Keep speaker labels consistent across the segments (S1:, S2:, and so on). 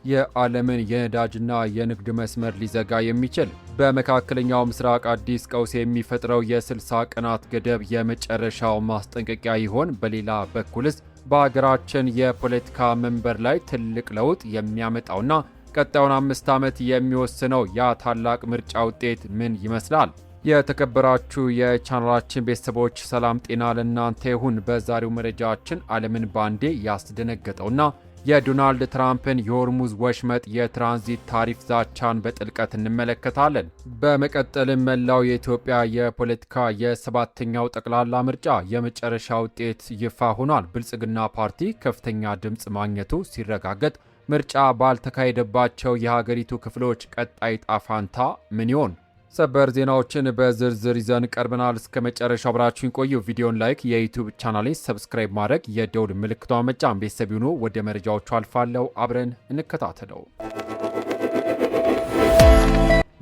S1: የዓለምን የነዳጅና የንግድ መስመር ሊዘጋ የሚችል በመካከለኛው ምስራቅ አዲስ ቀውስ የሚፈጥረው የ60 ቀናት ገደብ የመጨረሻው ማስጠንቀቂያ ይሆን? በሌላ በኩልስ በሀገራችን የፖለቲካ መንበር ላይ ትልቅ ለውጥ የሚያመጣውና ቀጣዩን 5 ዓመት የሚወስነው ያ ታላቅ ምርጫ ውጤት ምን ይመስላል? የተከበራችሁ የቻናላችን ቤተሰቦች ሰላም ጤና ለእናንተ ይሁን። በዛሬው መረጃችን ዓለምን ባንዴ ያስደነገጠውና የዶናልድ ትራምፕን የሆርሙዝ ወሽመጥ የትራንዚት ታሪፍ ዛቻን በጥልቀት እንመለከታለን። በመቀጠልም መላው የኢትዮጵያ የፖለቲካ የሰባተኛው ጠቅላላ ምርጫ የመጨረሻ ውጤት ይፋ ሆኗል። ብልጽግና ፓርቲ ከፍተኛ ድምፅ ማግኘቱ ሲረጋገጥ ምርጫ ባልተካሄደባቸው የሀገሪቱ ክፍሎች ቀጣይ ጣፋንታ ምን ይሆን? ሰበር ዜናዎችን በዝርዝር ይዘን ቀርበናል። እስከ መጨረሻው አብራችሁን ቆዩ። ቪዲዮን ላይክ፣ የዩቲዩብ ቻናሌን ሰብስክራይብ ማድረግ፣ የደውል ምልክቷን መጫን ቤተሰብ ይሁኑ። ወደ መረጃዎቹ አልፋለሁ። አብረን እንከታተለው።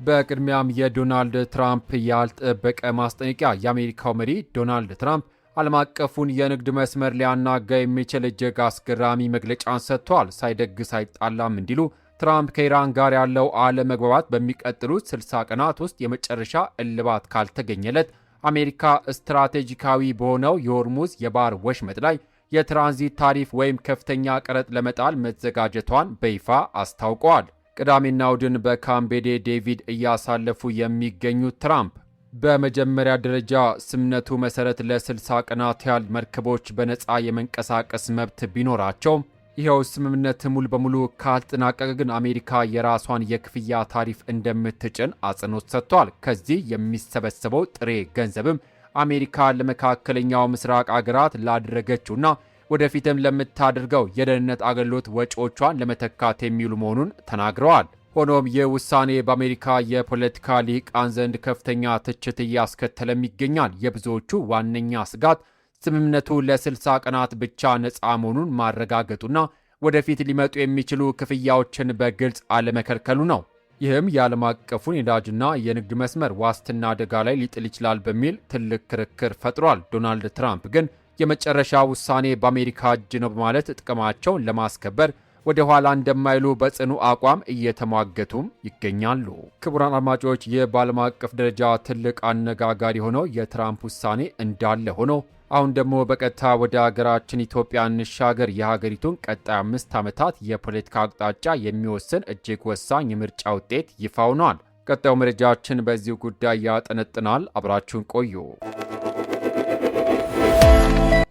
S1: በቅድሚያም የዶናልድ ትራምፕ ያልተጠበቀ ማስጠንቀቂያ። የአሜሪካው መሪ ዶናልድ ትራምፕ ዓለም አቀፉን የንግድ መስመር ሊያናጋ የሚችል እጅግ አስገራሚ መግለጫን ሰጥቷል። ሳይደግስ አይጣላም እንዲሉ ትራምፕ ከኢራን ጋር ያለው አለመግባባት በሚቀጥሉት 60 ቀናት ውስጥ የመጨረሻ እልባት ካልተገኘለት አሜሪካ ስትራቴጂካዊ በሆነው የሆርሙዝ የባህር ወሽመጥ ላይ የትራንዚት ታሪፍ ወይም ከፍተኛ ቀረጥ ለመጣል መዘጋጀቷን በይፋ አስታውቀዋል። ቅዳሜና እሁድን በካምፕ ዴቪድ እያሳለፉ የሚገኙት ትራምፕ በመጀመሪያ ደረጃ ስምምነቱ መሰረት ለ60 ቀናት ያህል መርከቦች በነፃ የመንቀሳቀስ መብት ቢኖራቸውም ይኸው ስምምነት ሙሉ በሙሉ ካልተጠናቀቀ ግን አሜሪካ የራሷን የክፍያ ታሪፍ እንደምትጭን አጽንኦት ሰጥቷል። ከዚህ የሚሰበሰበው ጥሬ ገንዘብም አሜሪካ ለመካከለኛው ምስራቅ አገራት ላደረገችውና ወደፊትም ለምታደርገው የደህንነት አገልግሎት ወጪዎቿን ለመተካት የሚውሉ መሆኑን ተናግረዋል። ሆኖም ይህ ውሳኔ በአሜሪካ የፖለቲካ ሊቃን ዘንድ ከፍተኛ ትችት እያስከተለም ይገኛል። የብዙዎቹ ዋነኛ ስጋት ስምምነቱ ለ60 ቀናት ብቻ ነፃ መሆኑን ማረጋገጡና ወደፊት ሊመጡ የሚችሉ ክፍያዎችን በግልጽ አለመከልከሉ ነው። ይህም የዓለም አቀፉን የነዳጅና የንግድ መስመር ዋስትና አደጋ ላይ ሊጥል ይችላል በሚል ትልቅ ክርክር ፈጥሯል። ዶናልድ ትራምፕ ግን የመጨረሻ ውሳኔ በአሜሪካ እጅ ነው በማለት ጥቅማቸውን ለማስከበር ወደ ኋላ እንደማይሉ በጽኑ አቋም እየተሟገቱም ይገኛሉ። ክቡራን አድማጮች፣ ይህ በዓለም አቀፍ ደረጃ ትልቅ አነጋጋሪ ሆነው የትራምፕ ውሳኔ እንዳለ ሆኖ አሁን ደግሞ በቀጥታ ወደ ሀገራችን ኢትዮጵያ እንሻገር። የሀገሪቱን ቀጣይ 5 ዓመታት የፖለቲካ አቅጣጫ የሚወስን እጅግ ወሳኝ የምርጫ ውጤት ይፋ ሆኗል። ቀጣዩ መረጃችን በዚሁ ጉዳይ ያጠነጥናል። አብራችሁን ቆዩ።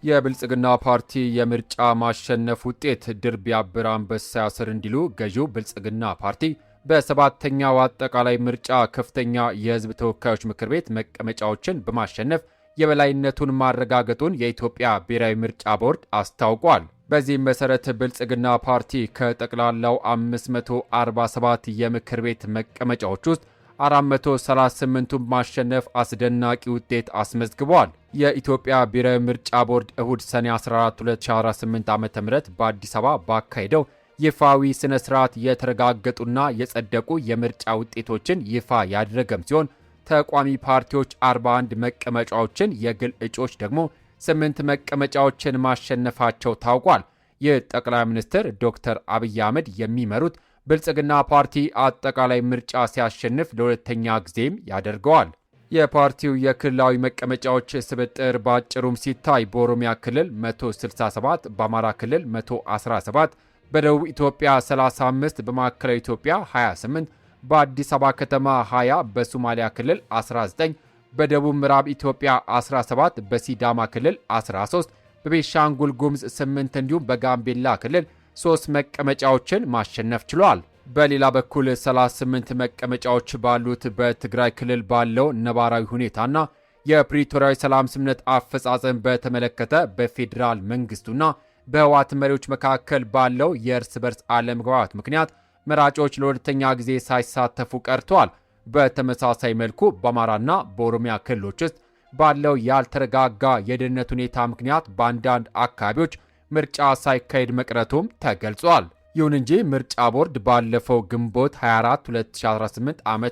S1: የብልጽግና ፓርቲ የምርጫ ማሸነፍ ውጤት ድር ቢያብር አንበሳ ያስር እንዲሉ ገዢው ብልጽግና ፓርቲ በሰባተኛው አጠቃላይ ምርጫ ከፍተኛ የሕዝብ ተወካዮች ምክር ቤት መቀመጫዎችን በማሸነፍ የበላይነቱን ማረጋገጡን የኢትዮጵያ ብሔራዊ ምርጫ ቦርድ አስታውቋል። በዚህም መሰረት ብልጽግና ፓርቲ ከጠቅላላው 547 የምክር ቤት መቀመጫዎች ውስጥ 438ቱን ማሸነፍ አስደናቂ ውጤት አስመዝግቧል። የኢትዮጵያ ብሔራዊ ምርጫ ቦርድ እሁድ ሰኔ 14 2018 ዓ.ም በአዲስ አበባ ባካሄደው ይፋዊ ስነ ስርዓት የተረጋገጡና የጸደቁ የምርጫ ውጤቶችን ይፋ ያደረገም ሲሆን ተቋሚ ፓርቲዎች 41 መቀመጫዎችን፣ የግል እጩዎች ደግሞ 8 መቀመጫዎችን ማሸነፋቸው ታውቋል። ይህ ጠቅላይ ሚኒስትር ዶክተር አብይ አህመድ የሚመሩት ብልጽግና ፓርቲ አጠቃላይ ምርጫ ሲያሸንፍ ለሁለተኛ ጊዜም ያደርገዋል። የፓርቲው የክልላዊ መቀመጫዎች ስብጥር ባጭሩም ሲታይ በኦሮሚያ ክልል 167፣ በአማራ ክልል 117፣ በደቡብ ኢትዮጵያ 35፣ በማዕከላዊ ኢትዮጵያ 28፣ በአዲስ አበባ ከተማ 20፣ በሶማሊያ ክልል 19፣ በደቡብ ምዕራብ ኢትዮጵያ 17፣ በሲዳማ ክልል 13፣ በቤንሻንጉል ጉሙዝ 8 እንዲሁም በጋምቤላ ክልል 3 መቀመጫዎችን ማሸነፍ ችሏል። በሌላ በኩል 38 መቀመጫዎች ባሉት በትግራይ ክልል ባለው ነባራዊ ሁኔታና የፕሪቶሪያዊ ሰላም ስምምነት አፈጻጸም በተመለከተ በፌዴራል መንግስቱና በህወሓት መሪዎች መካከል ባለው የእርስ በርስ አለመግባባት ምክንያት መራጮች ለሁለተኛ ጊዜ ሳይሳተፉ ቀርተዋል። በተመሳሳይ መልኩ በአማራና በኦሮሚያ ክልሎች ውስጥ ባለው ያልተረጋጋ የደህንነት ሁኔታ ምክንያት በአንዳንድ አካባቢዎች ምርጫ ሳይካሄድ መቅረቱም ተገልጿል። ይሁን እንጂ ምርጫ ቦርድ ባለፈው ግንቦት 24 2018 ዓ.ም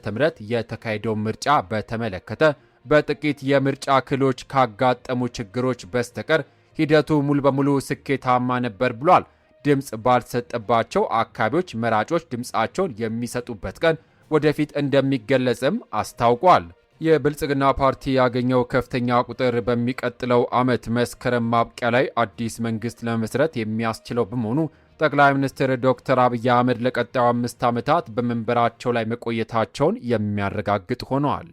S1: የተካሄደው ምርጫ በተመለከተ በጥቂት የምርጫ ክልሎች ካጋጠሙ ችግሮች በስተቀር ሂደቱ ሙሉ በሙሉ ስኬታማ ነበር ብሏል። ድምፅ ባልተሰጠባቸው አካባቢዎች መራጮች ድምፃቸውን የሚሰጡበት ቀን ወደፊት እንደሚገለጽም አስታውቋል። የብልጽግና ፓርቲ ያገኘው ከፍተኛ ቁጥር በሚቀጥለው ዓመት መስከረም ማብቂያ ላይ አዲስ መንግስት ለመመስረት የሚያስችለው በመሆኑ ጠቅላይ ሚኒስትር ዶክተር አብይ አህመድ ለቀጣዩ 5 ዓመታት በመንበራቸው ላይ መቆየታቸውን የሚያረጋግጥ ሆነዋል።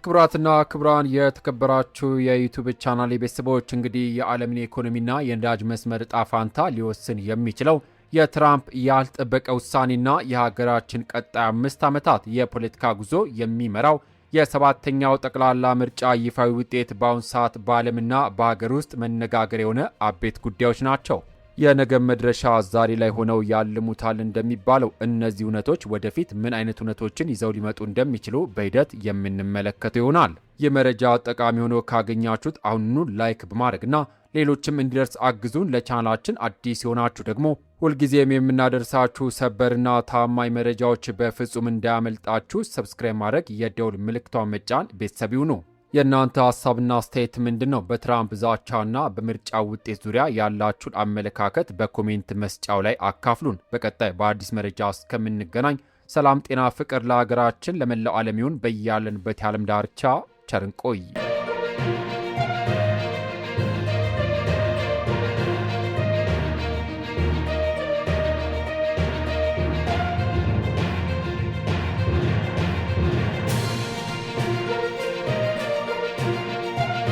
S1: ክቡራትና ክቡራን የተከበራችሁ የዩቲዩብ ቻናል ቤተሰቦች እንግዲህ የዓለምን የኢኮኖሚና የነዳጅ መስመር ዕጣ ፈንታ ሊወስን የሚችለው የትራምፕ ያልጠበቀ ውሳኔና የሀገራችን ቀጣይ 5 ዓመታት የፖለቲካ ጉዞ የሚመራው የ7ኛው ጠቅላላ ምርጫ ይፋዊ ውጤት በአሁኑ ሰዓት በዓለምና በሀገር ውስጥ መነጋገር የሆነ አበይት ጉዳዮች ናቸው። የነገ መድረሻ ዛሬ ላይ ሆነው ያልሙታል እንደሚባለው እነዚህ እውነቶች ወደፊት ምን አይነት እውነቶችን ይዘው ሊመጡ እንደሚችሉ በሂደት የምንመለከተው ይሆናል። ይህ መረጃ ጠቃሚ ሆኖ ካገኛችሁት አሁኑኑ ላይክ በማድረግና ሌሎችም እንዲደርስ አግዙን። ለቻናላችን አዲስ የሆናችሁ ደግሞ ሁልጊዜም የምናደርሳችሁ ሰበርና ታማኝ መረጃዎች በፍጹም እንዳያመልጣችሁ ሰብስክራይብ ማድረግ፣ የደውል ምልክቷን መጫን ቤተሰብ ይሁኑ። የእናንተ ሀሳብና አስተያየት ምንድን ነው? በትራምፕ ዛቻና በምርጫ ውጤት ዙሪያ ያላችሁን አመለካከት በኮሜንት መስጫው ላይ አካፍሉን። በቀጣይ በአዲስ መረጃ እስከምንገናኝ ሰላም፣ ጤና፣ ፍቅር ለሀገራችን ለመላው ዓለም ይሁን። በያለንበት የዓለም ዳርቻ ቸር እንቆይ።